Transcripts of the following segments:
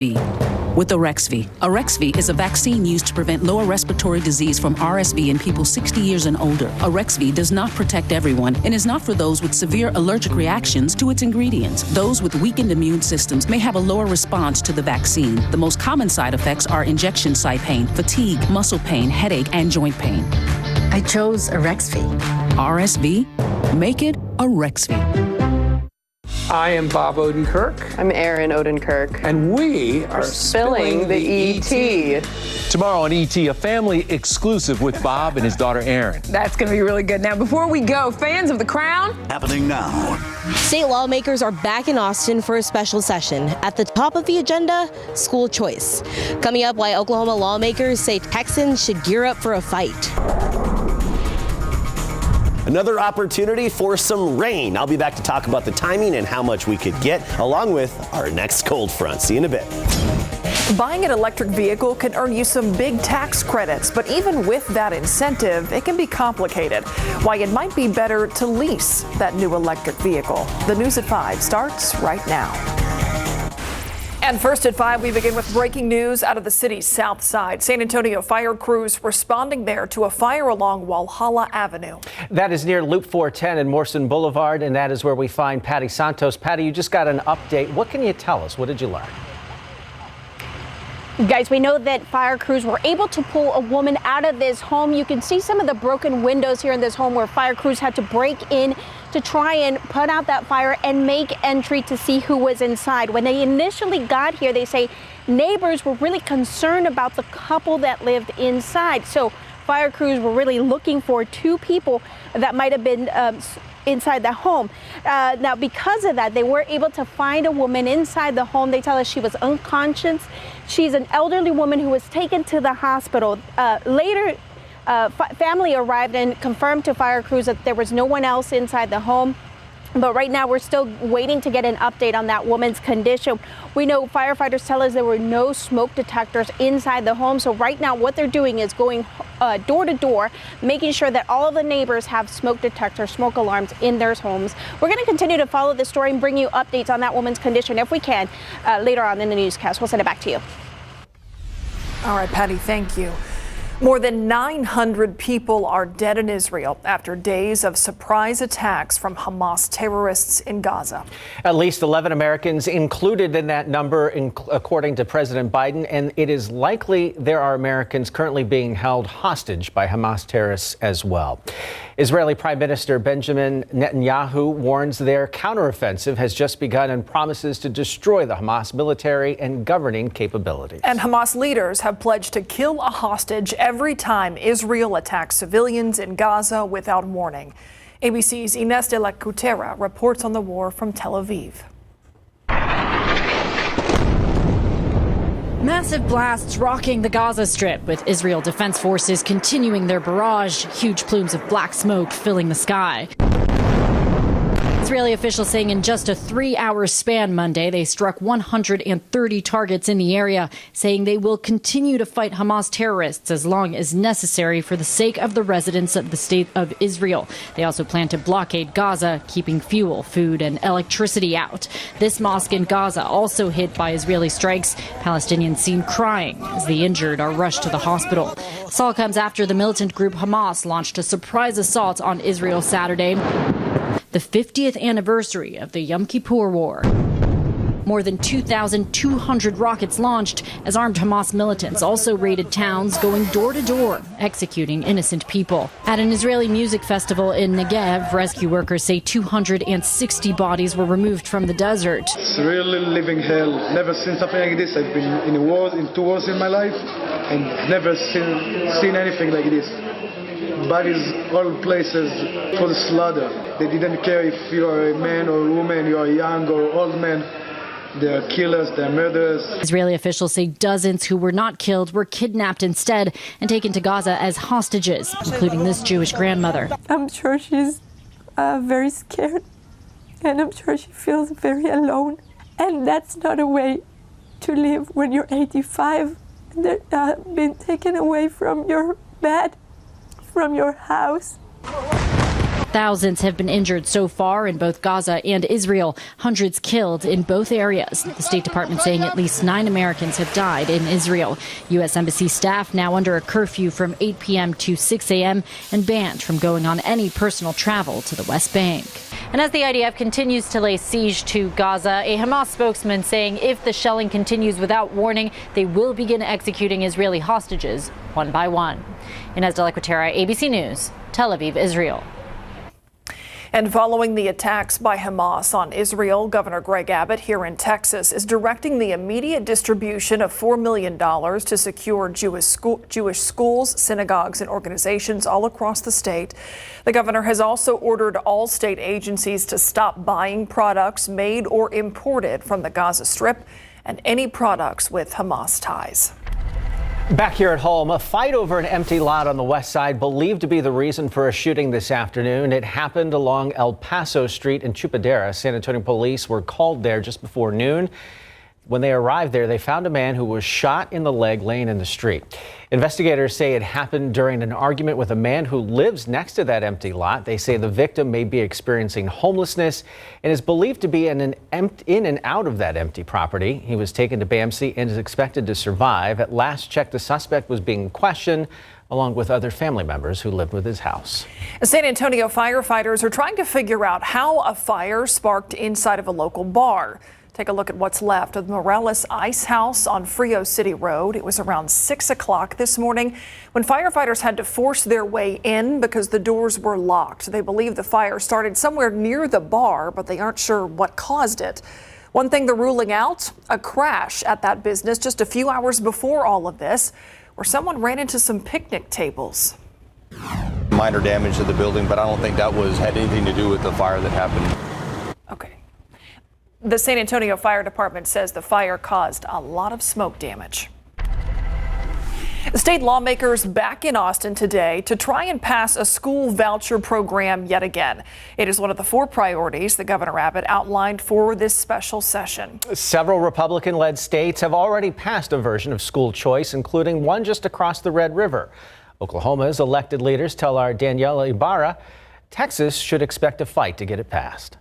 with Arexvy. Arexvy is a vaccine used to prevent lower respiratory disease from RSV in people 60 years and older. Arexvy does not protect everyone and is not for those with severe allergic reactions to its ingredients. Those with weakened immune systems may have a lower response to the vaccine. The most common side effects are injection site pain, fatigue, muscle pain, headache, and joint pain. I chose Arexvy. RSV? Make it Arexvy. I am Bob Odenkirk. I'm Erin Odenkirk. And we are spilling the ET. Tomorrow on ET, a family exclusive with Bob and his daughter Erin. That's going to be really good. Now, before we go, fans of The Crown. Happening now. State lawmakers are back in Austin for a special session. At the top of the agenda, school choice. Coming up, why Oklahoma lawmakers say Texans should gear up for a fight. Another opportunity for some rain. I'll be back to talk about the timing and how much we could get, along with our next cold front. See you in a bit. Buying an electric vehicle can earn you some big tax credits, but even with that incentive, it can be complicated. Why it might be better to lease that new electric vehicle. The News at 5 starts right now. And first at 5, we begin with breaking news out of the city's south side. San Antonio fire crews responding there to a fire along Walhalla Avenue. That is near Loop 410 and Morrison Boulevard, and that is where we find Patty Santos. Patty, you just got an update. What can you tell us? What did you learn? Guys, we know that fire crews were able to pull a woman out of this home. You can see some of the broken windows here in this home where fire crews had to break in to try and put out that fire and make entry to see who was inside. When they initially got here, they say neighbors were really concerned about the couple that lived inside. So fire crews were really looking for two people that might have been inside the home. Now, because of that, they were able to find a woman inside the home. They tell us she was unconscious. She's an elderly woman who was taken to the hospital. Later, family arrived and confirmed to fire crews that there was no one else inside the home. But right now, we're still waiting to get an update on that woman's condition. We know firefighters tell us there were no smoke detectors inside the home. So right now, what they're doing is going door to door, making sure that all of the neighbors have smoke detectors, smoke alarms in their homes. We're going to continue to follow this story and bring you updates on that woman's condition if we can later on in the newscast. We'll send it back to you. All right, Patty, thank you. More than 900 people are dead in Israel after days of surprise attacks from Hamas terrorists in Gaza. At least 11 Americans included in that number, according to President Biden, and it is likely there are Americans currently being held hostage by Hamas terrorists as well. Israeli Prime Minister Benjamin Netanyahu warns their counteroffensive has just begun and promises to destroy the Hamas military and governing capabilities. And Hamas leaders have pledged to kill a hostage every time Israel attacks civilians in Gaza without warning. ABC's Ines de la Cutera reports on the war from Tel Aviv. Massive blasts rocking the Gaza Strip, with Israel Defense Forces continuing their barrage, huge plumes of black smoke filling the sky. Israeli officials saying in just a 3-hour span Monday, they struck 130 targets in the area, saying they will continue to fight Hamas terrorists as long as necessary for the sake of the residents of the state of Israel. They also plan to blockade Gaza, keeping fuel, food, and electricity out. This mosque in Gaza also hit by Israeli strikes. Palestinians seen crying as the injured are rushed to the hospital. This all comes after the militant group Hamas launched a surprise assault on Israel Saturday, the 50th anniversary of the Yom Kippur War. More than 2,200 rockets launched as armed Hamas militants also raided towns, going door to door, executing innocent people. At an Israeli music festival in Negev, rescue workers say 260 bodies were removed from the desert. It's really living hell. Never seen something like this. I've been in 2 wars in my life and never seen anything like this. Bodies all places for the slaughter. They didn't care if you are a man or a woman, you are young or old man. They are killers, they are murderers. Israeli officials say dozens who were not killed were kidnapped instead and taken to Gaza as hostages, including this Jewish grandmother. I'm sure she's very scared, and I'm sure she feels very alone. And that's not a way to live when you're 85 and they're being taken away from your bed, from your house. Thousands have been injured so far in both Gaza and Israel, hundreds killed in both areas. The State Department saying at least 9 Americans have died in Israel. U.S. Embassy staff now under a curfew from 8 p.m. to 6 a.m. and banned from going on any personal travel to the West Bank. And as the IDF continues to lay siege to Gaza, a Hamas spokesman saying if the shelling continues without warning, they will begin executing Israeli hostages one by one. Inez de la Quatera, ABC News, Tel Aviv, Israel. And following the attacks by Hamas on Israel, Governor Greg Abbott here in Texas is directing the immediate distribution of $4 million to secure Jewish schools, synagogues, and organizations all across the state. The governor has also ordered all state agencies to stop buying products made or imported from the Gaza Strip and any products with Hamas ties. Back here at home, a fight over an empty lot on the west side believed to be the reason for a shooting this afternoon. It happened along El Paso Street in Chupadera. San Antonio police were called there just before noon. When they arrived there, they found a man who was shot in the leg laying in the street. Investigators say it happened during an argument with a man who lives next to that empty lot. They say the victim may be experiencing homelessness and is believed to be in and out of that empty property. He was taken to BAMC and is expected to survive. At last check, the suspect was being questioned along with other family members who lived with his house. San Antonio firefighters are trying to figure out how a fire sparked inside of a local bar. Take a look at what's left of the Morales Ice House on Frio City Road. It was around 6 o'clock this morning when firefighters had to force their way in because the doors were locked. They believe the fire started somewhere near the bar, but they aren't sure what caused it. One thing they're ruling out, a crash at that business just a few hours before all of this, where someone ran into some picnic tables. Minor damage to the building, but I don't think that had anything to do with the fire that happened. Okay. The San Antonio Fire Department says the fire caused a lot of smoke damage. State lawmakers back in Austin today to try and pass a school voucher program yet again. It is one of the 4 priorities that Governor Abbott outlined for this special session. Several Republican-led states have already passed a version of school choice, including one just across the Red River. Oklahoma's elected leaders tell our Daniela Ibarra Texas should expect a fight to get it passed.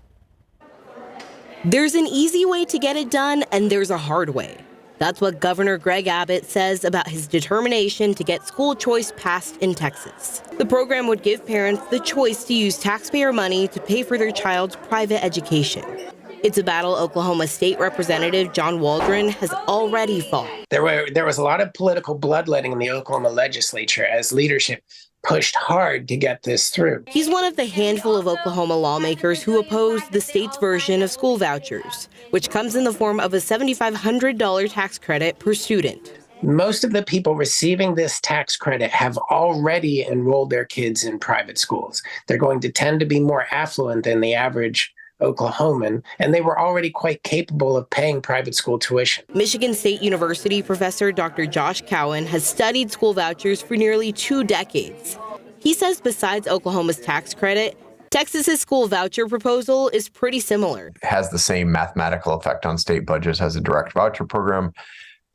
There's an easy way to get it done, and there's a hard way. That's what Governor Greg Abbott says about his determination to get school choice passed in Texas. The program would give parents the choice to use taxpayer money to pay for their child's private education. It's a battle Oklahoma State Representative John Waldron has already fought. There was a lot of political bloodletting in the Oklahoma legislature as leadership pushed hard to get this through. He's one of the handful of Oklahoma lawmakers who opposed the state's version of school vouchers, which comes in the form of a $7,500 tax credit per student. Most of the people receiving this tax credit have already enrolled their kids in private schools. They're going to tend to be more affluent than the average Oklahoman, and they were already quite capable of paying private school tuition. Michigan State University professor Dr. Josh Cowan has studied school vouchers for nearly 2 decades. He says besides Oklahoma's tax credit, Texas's school voucher proposal is pretty similar. It has the same mathematical effect on state budgets as a direct voucher program.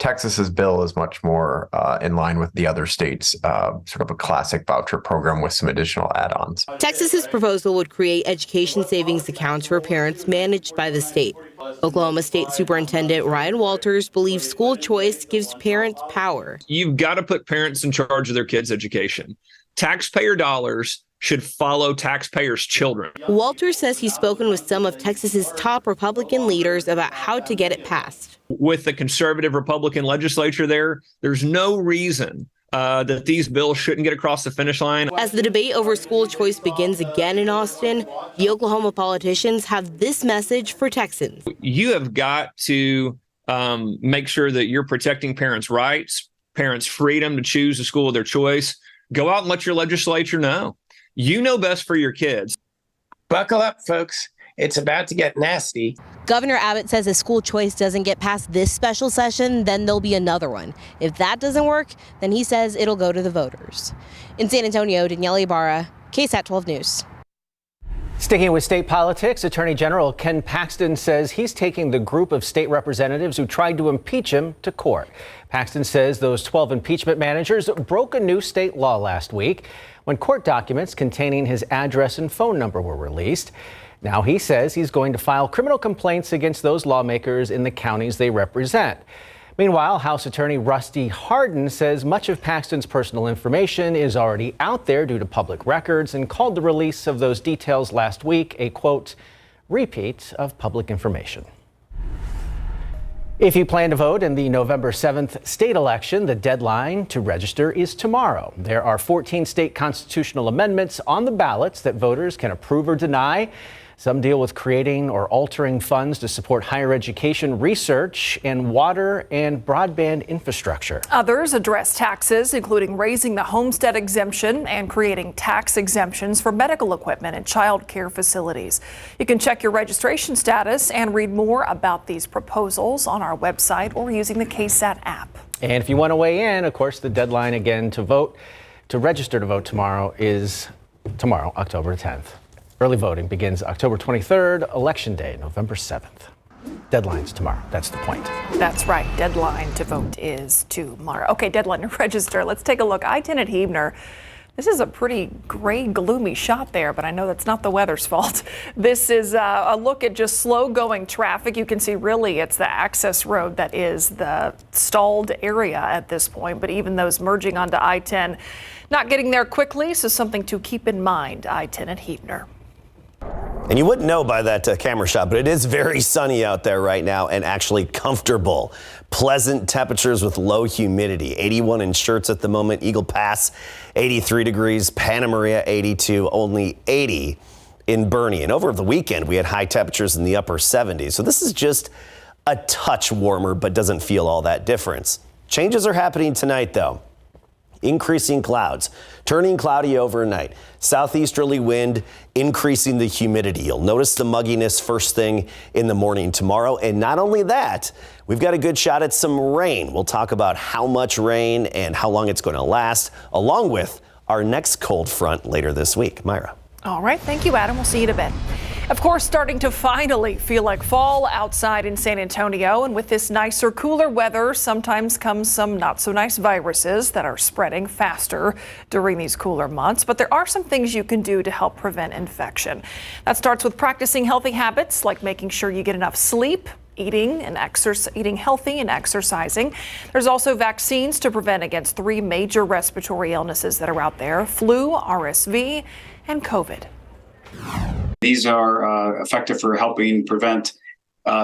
Texas's bill is much more in line with the other states, sort of a classic voucher program with some additional add-ons. Texas's proposal would create education savings accounts for parents managed by the state. Oklahoma State Superintendent Ryan Walters believes school choice gives parents power. You've got to put parents in charge of their kids' education. Taxpayer dollars should follow taxpayers' children. Walters says he's spoken with some of Texas's top Republican leaders about how to get it passed. With the conservative Republican legislature there's no reason that these bills shouldn't get across the finish line. As the debate over school choice begins again in Austin, the Oklahoma politicians have this message for Texans. You have got to make sure that you're protecting parents' rights, parents' freedom to choose a school of their choice. Go out and let your legislature know. You know best for your kids. Buckle up, folks. It's about to get nasty. Governor Abbott says if school choice doesn't get past this special session, then there'll be another one. If that doesn't work, then he says it'll go to the voters. In San Antonio, Daniela Ibarra, KSAT 12 News. Sticking with state politics, Attorney General Ken Paxton says he's taking the group of state representatives who tried to impeach him to court. Paxton says those 12 impeachment managers broke a new state law last week when court documents containing his address and phone number were released. Now he says he's going to file criminal complaints against those lawmakers in the counties they represent. Meanwhile, House Attorney Rusty Hardin says much of Paxton's personal information is already out there due to public records and called the release of those details last week a, quote, repeat of public information. If you plan to vote in the November 7th state election, the deadline to register is tomorrow. There are 14 state constitutional amendments on the ballots that voters can approve or deny. Some deal with creating or altering funds to support higher education research and water and broadband infrastructure. Others address taxes, including raising the homestead exemption and creating tax exemptions for medical equipment and child care facilities. You can check your registration status and read more about these proposals on our website or using the KSAT app. And if you want to weigh in, of course, the deadline again to register to vote tomorrow is tomorrow, October 10th. Early voting begins October 23rd, Election Day, November 7th. Deadline's tomorrow. That's the point. That's right. Deadline to vote is tomorrow. Okay, deadline to register. Let's take a look. I-10 at Huebner. This is a pretty gray, gloomy shot there, but I know that's not the weather's fault. This is a look at just slow-going traffic. You can see really it's the access road that is the stalled area at this point, but even those merging onto I-10 not getting there quickly, so something to keep in mind. I-10 at Huebner. And you wouldn't know by that camera shot, but it is very sunny out there right now and actually comfortable. Pleasant temperatures with low humidity. 81 in Schertz at the moment. Eagle Pass, 83 degrees. Panna Maria, 82. Only 80 in Bernie. And over the weekend, we had high temperatures in the upper 70s. So this is just a touch warmer, but doesn't feel all that difference. Changes are happening tonight, though. Increasing clouds, turning cloudy overnight. Southeasterly wind, increasing the humidity. You'll notice the mugginess first thing in the morning tomorrow. And not only that, we've got a good shot at some rain. We'll talk about how much rain and how long it's going to last, along with our next cold front later this week. Myra. All right. Thank you, Adam. We'll see you in a bit. Of course, starting to finally feel like fall outside in San Antonio. And with this nicer, cooler weather, sometimes comes some not so nice viruses that are spreading faster during these cooler months. But there are some things you can do to help prevent infection. That starts with practicing healthy habits like making sure you get enough sleep, eating healthy and exercising. There's also vaccines to prevent against 3 major respiratory illnesses that are out there: flu, RSV, and COVID. These are effective for helping prevent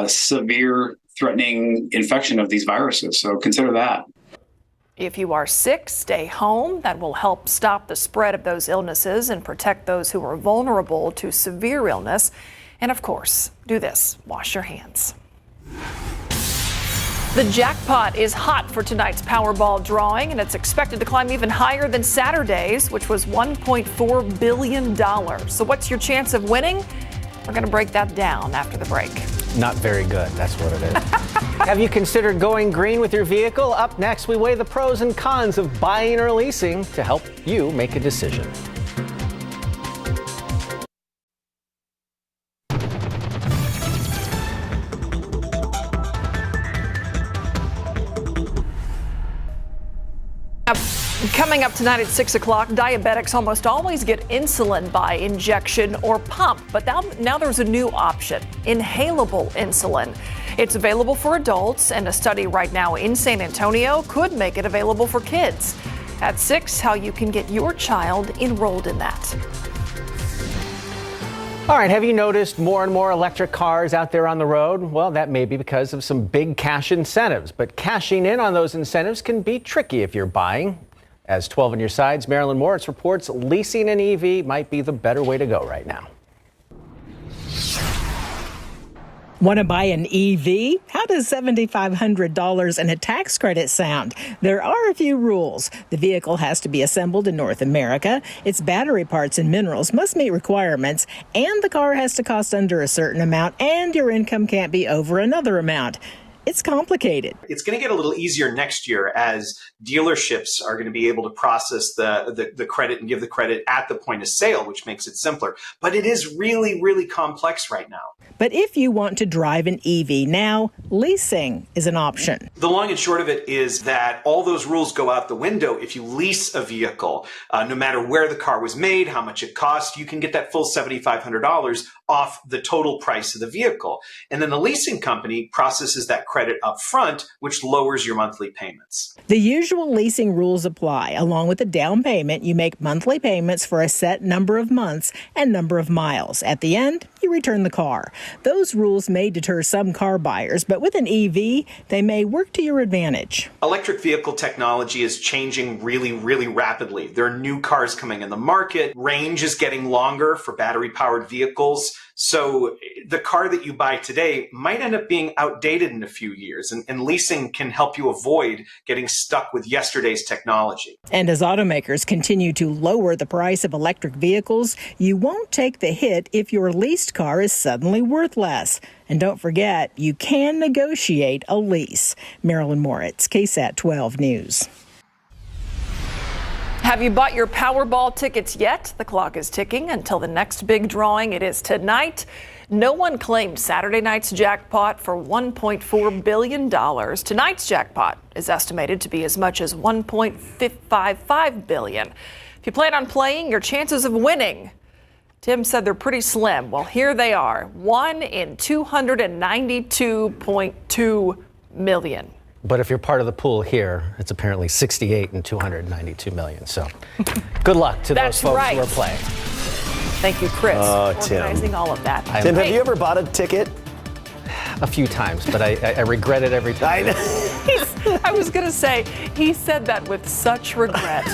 severe threatening infection of these viruses. So consider that. If you are sick, stay home. That will help stop the spread of those illnesses and protect those who are vulnerable to severe illness. And of course, do this: wash your hands. The jackpot is hot for tonight's Powerball drawing, and it's expected to climb even higher than Saturday's, which was $1.4 billion. So what's your chance of winning? We're going to break that down after the break. Not very good. That's what it is. Have you considered going green with your vehicle? Up next, we weigh the pros and cons of buying or leasing to help you make a decision. Coming up tonight at 6 o'clock, diabetics almost always get insulin by injection or pump, but now there's a new option: inhalable insulin. It's available for adults, and a study right now in San Antonio could make it available for kids. At 6, how you can get your child enrolled in that. All right, have you noticed more and more electric cars out there on the road? Well, that may be because of some big cash incentives, but cashing in on those incentives can be tricky if you're buying. As 12 on your sides, Marilyn Moritz reports leasing an EV might be the better way to go right now. Want to buy an EV? How does $7,500 and a tax credit sound? There are a few rules. The vehicle has to be assembled in North America. Its battery parts and minerals must meet requirements, and the car has to cost under a certain amount, and your income can't be over another amount. it's complicated. It's going to get a little easier next year as dealerships are going to be able to process the credit and give the credit at the point of sale, which makes it simpler. But it is really, really complex right now. But if you want to drive an EV now, leasing is an option. The long and short of it is that all those rules go out the window if you lease a vehicle. No matter where the car was made, how much it cost, you can get that full $7,500 off the total price of the vehicle. And then the leasing company processes that credit up front, which lowers your monthly payments. The usual leasing rules apply. Along with the down payment, you make monthly payments for a set number of months and number of miles. At the end, you return the car. Those rules may deter some car buyers, but with an EV, they may work to your advantage. Electric vehicle technology is changing really, really rapidly. There are new cars coming in the market. Range is getting longer for battery-powered vehicles. So the car that you buy today might end up being outdated in a few years, and leasing can help you avoid getting stuck with yesterday's technology. And as automakers continue to lower the price of electric vehicles, you won't take the hit if your leased car is suddenly worth less. And don't forget, you can negotiate a lease. Marilyn Moritz, KSAT 12 News. Have you bought your Powerball tickets yet? The clock is ticking until the next big drawing. It is tonight. No one claimed Saturday night's jackpot for $1.4 billion. Tonight's jackpot is estimated to be as much as $1.555 billion. If you plan on playing, your chances of winning, Tim said they're pretty slim. Well, here they are. 1 in 292.2 million. But if you're part of the pool here, it's apparently 68 and 292 million. So good luck to those folks who are playing. Thank you, Chris, for Tim. organizing all of that. Tim, have you ever bought a ticket? A few times, but I regret it every time. I know. I was going to say, he said that with such regret.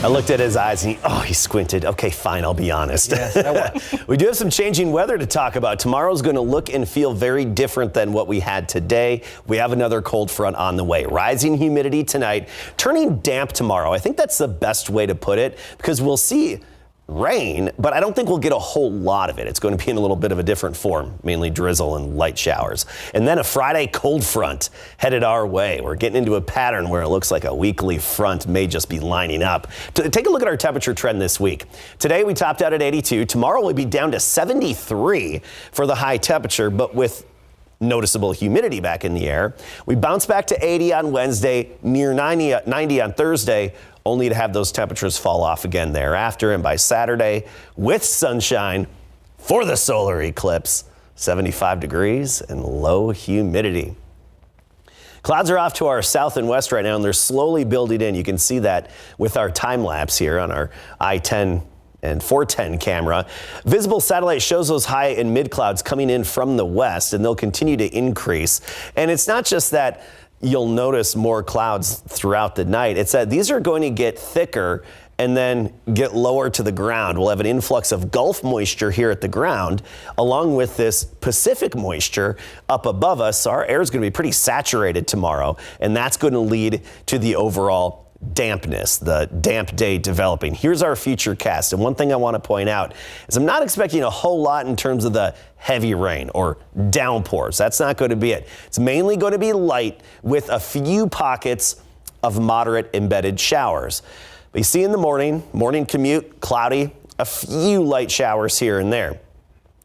I looked at his eyes and he squinted. Okay, fine, I'll be honest. Yes, I was. We do have some changing weather to talk about. Tomorrow's going to look and feel very different than what we had today. We have another cold front on the way. Rising humidity tonight, turning damp tomorrow. I think that's the best way to put it because we'll see rain, but I don't think we'll get a whole lot of it. It's going to be in a little bit of a different form, mainly drizzle and light showers. And then a Friday cold front headed our way. We're getting into a pattern where it looks like a weekly front may just be lining up. Take a look at our temperature trend this week. Today we topped out at 82. Tomorrow we'll be down to 73 for the high temperature, but with noticeable humidity back in the air. We bounce back to 80 on Wednesday, near 90 on Thursday, only to have those temperatures fall off again thereafter. And by Saturday, with sunshine for the solar eclipse, 75 degrees and low humidity. Clouds are off to our south and west right now, and they're slowly building in. You can see that with our time lapse here on our I-10 and 410 camera. Visible satellite shows those high and mid clouds coming in from the west, and they'll continue to increase. And it's not just that you'll notice more clouds throughout the night. It's that these are going to get thicker and then get lower to the ground. We'll have an influx of Gulf moisture here at the ground, along with this Pacific moisture up above us. So our air is going to be pretty saturated tomorrow, and that's going to lead to the overall dampness, the damp day developing. Here's our future cast. And one thing I want to point out is I'm not expecting a whole lot in terms of the heavy rain or downpours. That's not going to be it. It's mainly going to be light with a few pockets of moderate embedded showers. But you see in the morning commute, cloudy, a few light showers here and there.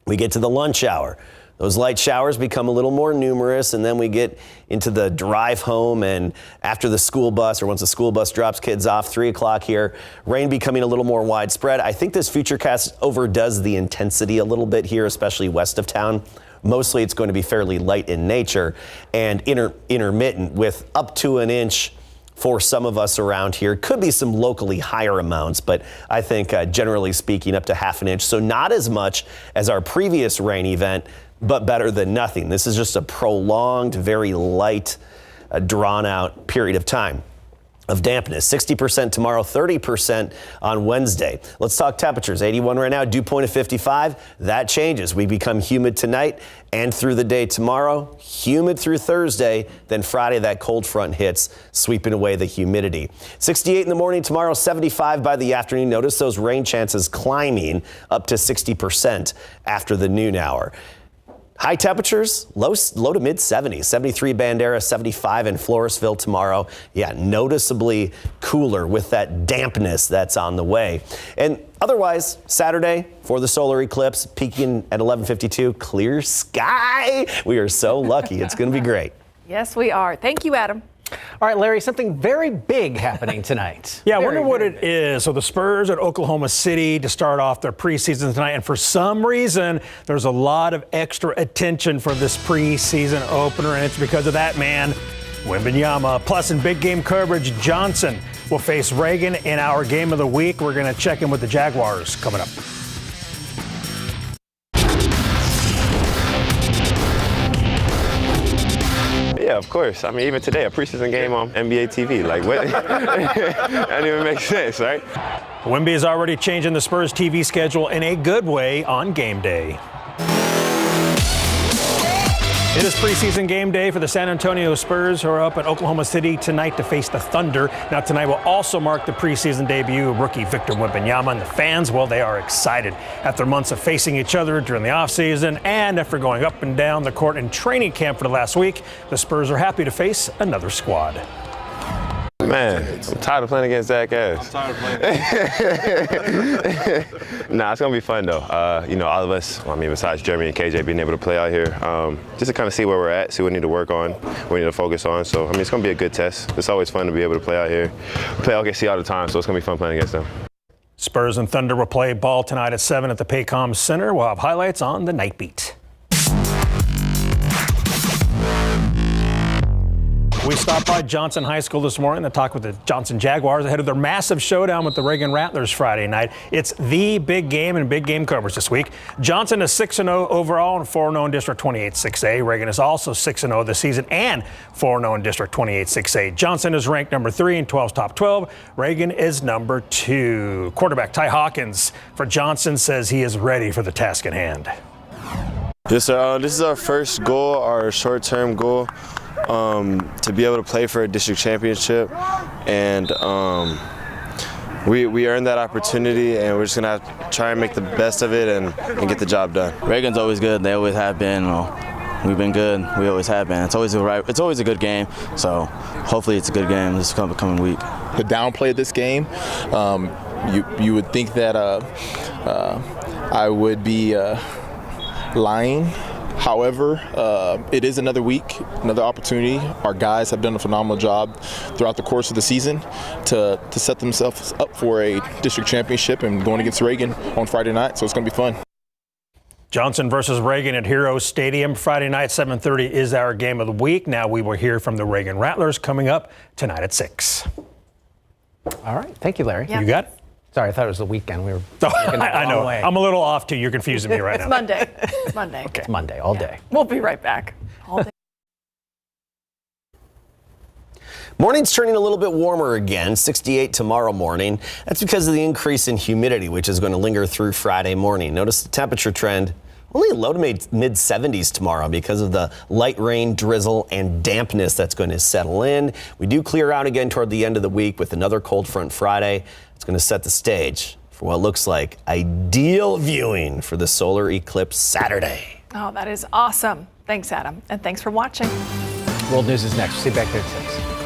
We get to the lunch hour. Those light showers become a little more numerous, and then we get into the drive home and after the school bus, or once the school bus drops kids off, 3 o'clock here, rain becoming a little more widespread. I think this futurecast overdoes the intensity a little bit here, especially west of town. Mostly it's going to be fairly light in nature and intermittent with up to an inch for some of us around here. Could be some locally higher amounts, but I think generally speaking up to half an inch. So not as much as our previous rain event, but better than nothing. This is just a prolonged, very light, drawn out period of time of dampness. 60% tomorrow, 30% on Wednesday. Let's talk temperatures. 81 right now, dew point of 55. That changes. We become humid tonight and through the day tomorrow. Humid through Thursday. Then Friday, that cold front hits, sweeping away the humidity. 68 in the morning tomorrow, 75 by the afternoon. Notice those rain chances climbing up to 60% after the noon hour. High temperatures, low to mid 70s, 73 Bandera, 75 in Floresville tomorrow. Yeah, noticeably cooler with that dampness that's on the way. And otherwise, Saturday for the solar eclipse, peaking at 11:52, clear sky. We are so lucky. It's going to be great. Yes, we are. Thank you, Adam. All right, Larry, something very big happening tonight. Yeah, I wonder what it is. So the Spurs at Oklahoma City to start off their preseason tonight. And for some reason, there's a lot of extra attention for this preseason opener. And it's because of that man, Wembanyama. Plus, in big game coverage, Johnson will face Reagan in our game of the week. We're going to check in with the Jaguars coming up. Yeah, of course. I mean, even today, a preseason game on NBA TV. Like, what? That doesn't even make sense, right? Wemby is already changing the Spurs TV schedule in a good way on game day. It is preseason game day for the San Antonio Spurs, who are up at Oklahoma City tonight to face the Thunder. Now, tonight will also mark the preseason debut of rookie Victor Wembanyama, and the fans, well, they are excited. After months of facing each other during the offseason and after going up and down the court in training camp for the last week, the Spurs are happy to face another squad. Man, I'm tired of playing against Zach Ass. I'm tired of playing. Nah, it's going to be fun, though. All of us, I mean, besides Jeremy and KJ being able to play out here, just to kind of see where we're at, see what we need to work on, what we need to focus on. So, I mean, it's going to be a good test. It's always fun to be able to play out here. We play OKC all the time, so it's going to be fun playing against them. Spurs and Thunder will play ball tonight at 7 at the Paycom Center. We'll have highlights on the Night Beat. We stopped by Johnson High School this morning to talk with the Johnson Jaguars ahead of their massive showdown with the Reagan Rattlers Friday night. It's the big game and big game coverage this week. Johnson is 6-0 overall and 4-0 in District 28-6A. Reagan is also 6-0 this season and 4-0 in District 28-6A. Johnson is ranked number 3 in 12's top 12. Reagan is number 2. Quarterback Ty Hawkins for Johnson says he is ready for the task at hand. Yes, sir. This is our first goal, our short-term goal. To be able to play for a district championship, and we earned that opportunity, and we're just gonna have to try and make the best of it and get the job done. Reagan's always good. They always have been. We've been good. We always have been. It's always a good game. So hopefully it's a good game this coming week. The downplay of this game, you would think that I would be lying. However, it is another week, another opportunity. Our guys have done a phenomenal job throughout the course of the season to set themselves up for a district championship and going against Reagan on Friday night, so it's going to be fun. Johnson versus Reagan at Heroes Stadium Friday night, 7:30 is our game of the week. Now we will hear from the Reagan Rattlers coming up tonight at 6. All right. Thank you, Larry. Yeah. You got it? Sorry, I thought it was the weekend. We were. I know. Way. I'm a little off too. You're confusing me right now. It's Monday. It's Monday. Okay. It's Monday all day. We'll be right back. All day. Morning's turning a little bit warmer again, 68 tomorrow morning. That's because of the increase in humidity, which is going to linger through Friday morning. Notice the temperature trend. Only low to mid 70s tomorrow because of the light rain, drizzle, and dampness that's going to settle in. We do clear out again toward the end of the week with another cold front Friday. It's going to set the stage for what looks like ideal viewing for the solar eclipse Saturday. Oh, that is awesome. Thanks, Adam. And thanks for watching. World News is next. See you back there at 6.